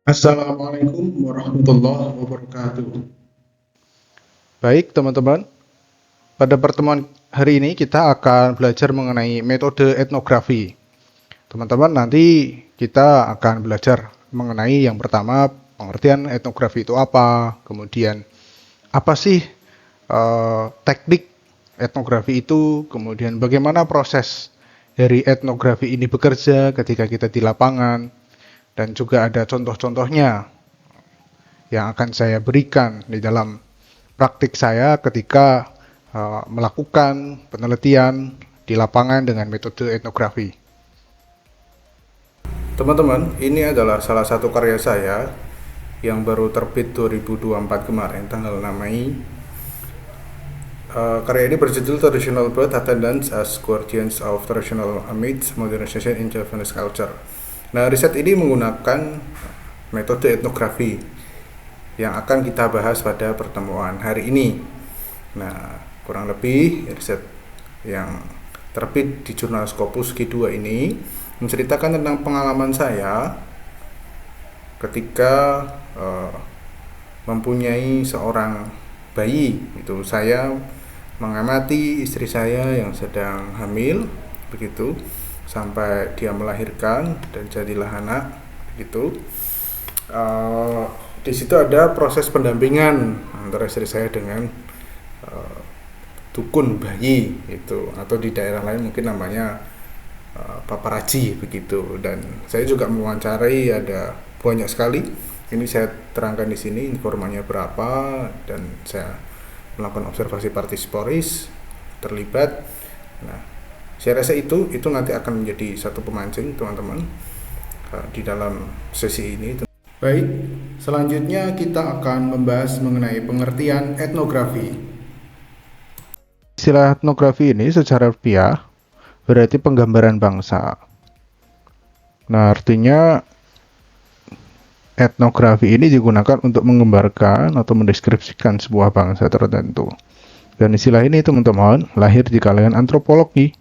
Assalamualaikum warahmatullahi wabarakatuh. Baik, teman-teman. Pada pertemuan hari ini kita akan belajar mengenai metode etnografi. Teman-teman, nanti kita akan belajar mengenai yang pertama, pengertian etnografi itu apa, kemudian apa sih teknik etnografi itu, kemudian bagaimana proses dari etnografi ini bekerja ketika kita di lapangan, dan juga ada contoh-contohnya yang akan saya berikan di dalam praktik saya ketika melakukan penelitian di lapangan dengan metode etnografi. Teman-teman, ini adalah salah satu karya saya yang baru terbit 2024 kemarin, tanggal 6 Mei. Karya ini berjudul Traditional Birth Attendants as Guardians of Traditional Amidst Modernization in Javanese Culture. Nah, riset ini menggunakan metode etnografi yang akan kita bahas pada pertemuan hari ini. Nah, kurang lebih riset yang terbit di jurnal Scopus Q2 ini menceritakan tentang pengalaman saya ketika mempunyai seorang bayi. Itu saya mengamati istri saya yang sedang hamil, begitu, sampai dia melahirkan dan jadilah anak, begitu. Di situ ada proses pendampingan antara istri saya dengan dukun bayi itu, atau di daerah lain mungkin namanya paparazi, begitu. Dan saya juga mewawancarai, ada banyak sekali. Ini saya terangkan di sini informannya berapa, dan saya melakukan observasi partisporis terlibat. Nah, saya rasa itu nanti akan menjadi satu pemancing teman-teman di dalam sesi ini. Baik, selanjutnya kita akan membahas mengenai pengertian etnografi. Istilah etnografi ini secara harfiah berarti penggambaran bangsa. Nah, artinya etnografi ini digunakan untuk menggambarkan atau mendeskripsikan sebuah bangsa tertentu. Dan istilah ini, teman-teman, lahir di kalangan antropologi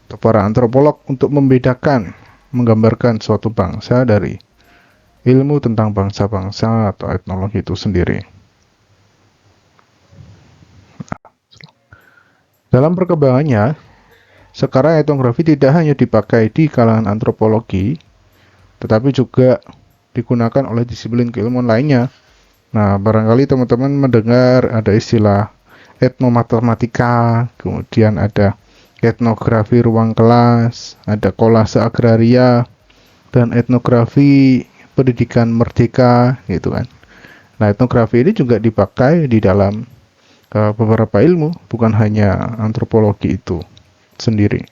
atau para antropolog untuk membedakan, menggambarkan suatu bangsa dari ilmu tentang bangsa-bangsa atau etnologi itu sendiri. Dalam perkembangannya, sekarang etnografi tidak hanya dipakai di kalangan antropologi, tetapi juga digunakan oleh disiplin keilmuan lainnya. Nah, barangkali teman-teman mendengar ada istilah etnomatematika, kemudian ada etnografi ruang kelas, ada kolase agraria, dan etnografi pendidikan merdeka, gitu kan. Nah, etnografi ini juga dipakai di dalam beberapa ilmu, bukan hanya antropologi itu sendiri.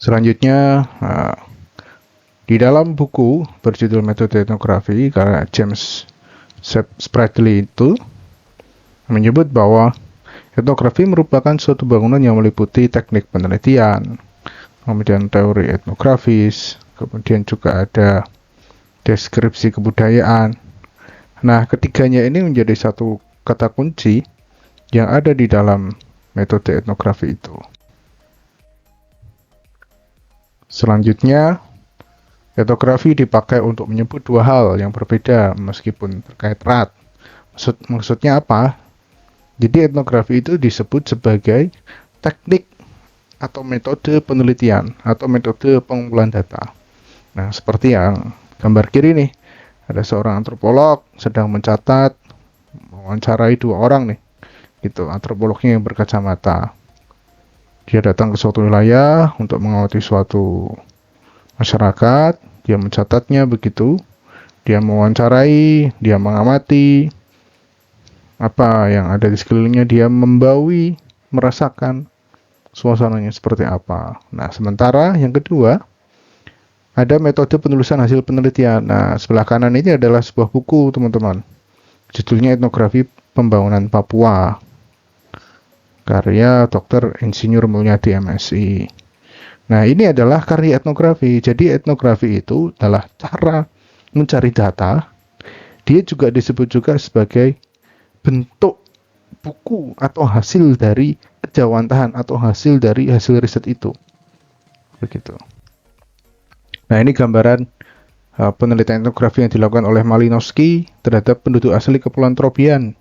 Selanjutnya, di dalam buku berjudul Metode Etnografi karya James Spradley itu menyebut bahwa etnografi merupakan suatu bangunan yang meliputi teknik penelitian, kemudian teori etnografis, kemudian juga ada deskripsi kebudayaan. Nah, ketiganya ini menjadi satu kata kunci yang ada di dalam metode etnografi itu. Selanjutnya, etnografi dipakai untuk menyebut dua hal yang berbeda meskipun terkait erat. Maksudnya apa? Jadi etnografi itu disebut sebagai teknik atau metode penelitian atau metode pengumpulan data. Nah, seperti yang gambar kiri nih, ada seorang antropolog sedang mencatat, mewawancarai dua orang nih, gitu, antropolognya yang berkacamata. Dia datang ke suatu wilayah untuk mengamati suatu masyarakat, dia mencatatnya, begitu. Dia mewawancarai, dia mengamati apa yang ada di sekelilingnya, dia membawi, merasakan suasananya seperti apa. Nah, sementara yang kedua, ada metode penulisan hasil penelitian. Nah, sebelah kanan ini adalah sebuah buku, teman-teman. Judulnya Etnografi Pembangunan Papua, karya Dr. Insinyur Mulyadi MSI. Nah, ini adalah karya etnografi. Jadi etnografi itu adalah cara mencari data. Dia juga disebut juga sebagai bentuk buku atau hasil dari kejawantahan atau hasil dari hasil riset itu. Begitu. Nah, ini gambaran penelitian etnografi yang dilakukan oleh Malinowski terhadap penduduk asli Kepulauan Trobriand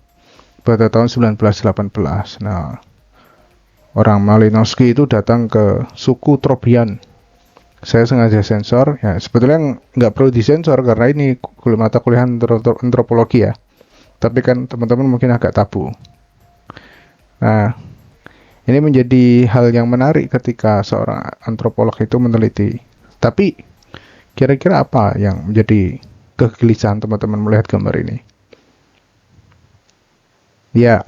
pada tahun 1918. Nah, orang Malinowski itu datang ke suku Trobriand. Saya sengaja sensor, ya sebetulnya nggak perlu disensor karena ini mata kuliah antropologi ya. Tapi kan teman-teman mungkin agak tabu. Nah, ini menjadi hal yang menarik ketika seorang antropolog itu meneliti. Tapi, kira-kira apa yang menjadi kegelisahan teman-teman melihat gambar ini? Ya,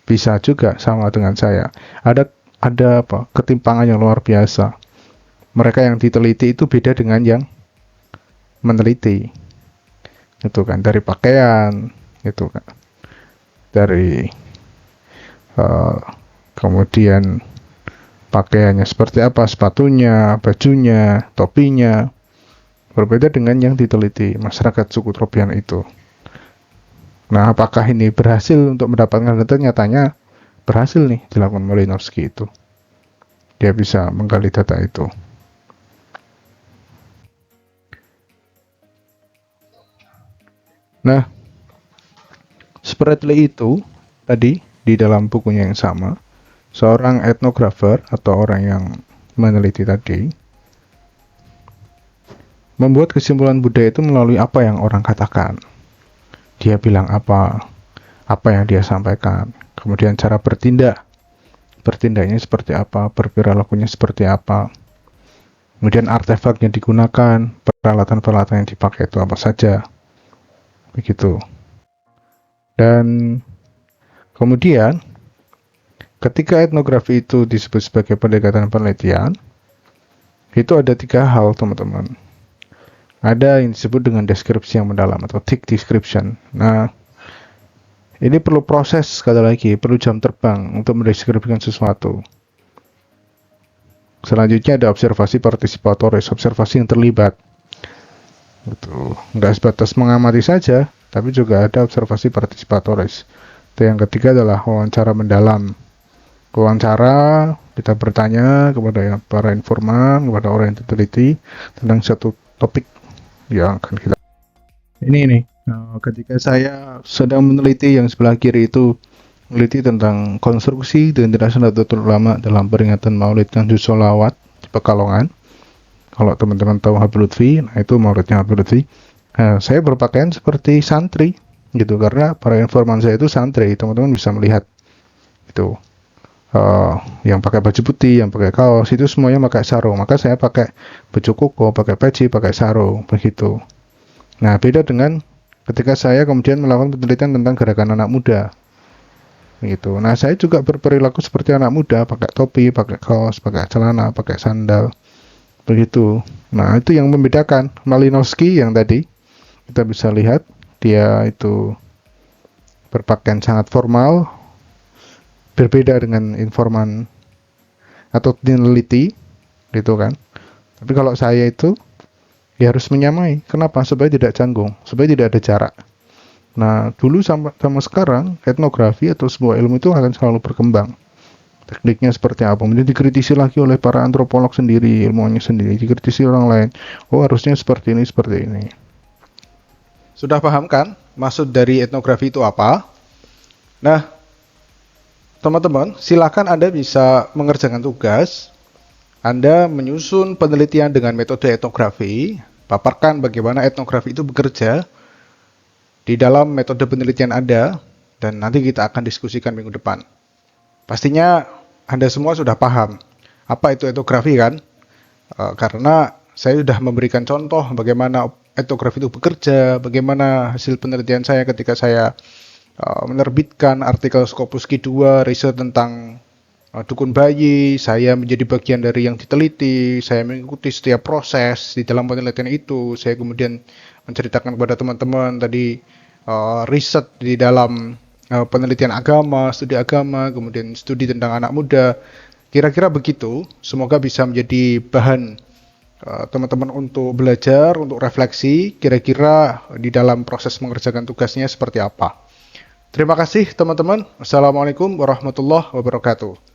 bisa juga sama dengan saya. Ada apa? Ketimpangan yang luar biasa. Mereka yang diteliti itu beda dengan yang meneliti. Itu kan dari pakaian, itu kan. Dari kemudian pakaiannya seperti apa, sepatunya, bajunya, topinya, berbeda dengan yang diteliti masyarakat suku Trobriand itu. Nah, apakah ini berhasil untuk mendapatkan data? Nyatanya berhasil nih dilakukan Malinowski itu. Dia bisa menggali data itu. Nah, Spratly itu tadi di dalam bukunya yang sama, seorang etnografer atau orang yang meneliti tadi membuat kesimpulan budaya itu melalui apa yang orang katakan. Dia bilang apa yang dia sampaikan, kemudian cara bertindaknya seperti apa, berperilakunya seperti apa, kemudian artefak yang digunakan, peralatan-peralatan yang dipakai itu apa saja, begitu. Dan kemudian ketika etnografi itu disebut sebagai pendekatan penelitian, itu ada 3 hal teman-teman. Ada yang disebut dengan deskripsi yang mendalam atau thick description. Nah, ini perlu proses, sekali lagi, perlu jam terbang untuk mendeskripsikan sesuatu. Selanjutnya ada observasi partisipatoris, observasi yang terlibat. Gitu. Nggak sebatas mengamati saja, tapi juga ada observasi partisipatoris. Dan yang ketiga adalah wawancara mendalam. Wawancara, kita bertanya kepada para informan, kepada orang yang diteliti tentang satu topik yang akan kita. Ini nih, ketika saya sedang meneliti yang sebelah kiri itu meneliti tentang konstruksi identitas Nahdlatul Ulama dalam peringatan Maulid Kanjeng Sholawat di Pekalongan. Kalau teman-teman tahu Habib Lutfi, nah itu Maulidnya Habib Lutfi. Saya berpakaian seperti santri, gitu, karena para informan saya itu santri. Teman-teman bisa melihat itu. Yang pakai baju putih, yang pakai kaos, itu semuanya pakai sarung. Maka saya pakai baju koko, pakai peci, pakai sarung, begitu. Nah, beda dengan ketika saya kemudian melakukan penelitian tentang gerakan anak muda, gitu. Nah, saya juga berperilaku seperti anak muda, pakai topi, pakai kaos, pakai celana, pakai sandal, begitu. Nah, itu yang membedakan. Malinowski yang tadi kita bisa lihat, dia itu berpakaian sangat formal, berbeda dengan informan atau peneliti, gitu kan. Tapi kalau saya itu ya harus menyamai. Kenapa? Supaya tidak canggung, supaya tidak ada jarak. Nah, dulu sama sekarang etnografi atau sebuah ilmu itu akan selalu berkembang. Tekniknya seperti apa? Kemudian dikritisi lagi oleh para antropolog sendiri, ilmuwannya sendiri, dikritisi orang lain. Oh, harusnya seperti ini, seperti ini. Sudah paham kan maksud dari etnografi itu apa? Nah, teman-teman, silakan Anda bisa mengerjakan tugas. Anda menyusun penelitian dengan metode etnografi, paparkan bagaimana etnografi itu bekerja di dalam metode penelitian Anda, dan nanti kita akan diskusikan minggu depan. Pastinya Anda semua sudah paham apa itu etnografi kan? Karena saya sudah memberikan contoh bagaimana etnografi itu bekerja, bagaimana hasil penelitian saya ketika saya menerbitkan artikel Scopus Q2 riset tentang dukun bayi. Saya menjadi bagian dari yang diteliti, saya mengikuti setiap proses di dalam penelitian itu. Saya kemudian menceritakan kepada teman-teman tadi riset di dalam penelitian agama, studi agama, kemudian studi tentang anak muda. Kira-kira begitu. Semoga bisa menjadi bahan teman-teman untuk belajar, untuk refleksi, kira-kira di dalam proses mengerjakan tugasnya seperti apa. Terima kasih teman-teman. Assalamualaikum warahmatullahi wabarakatuh.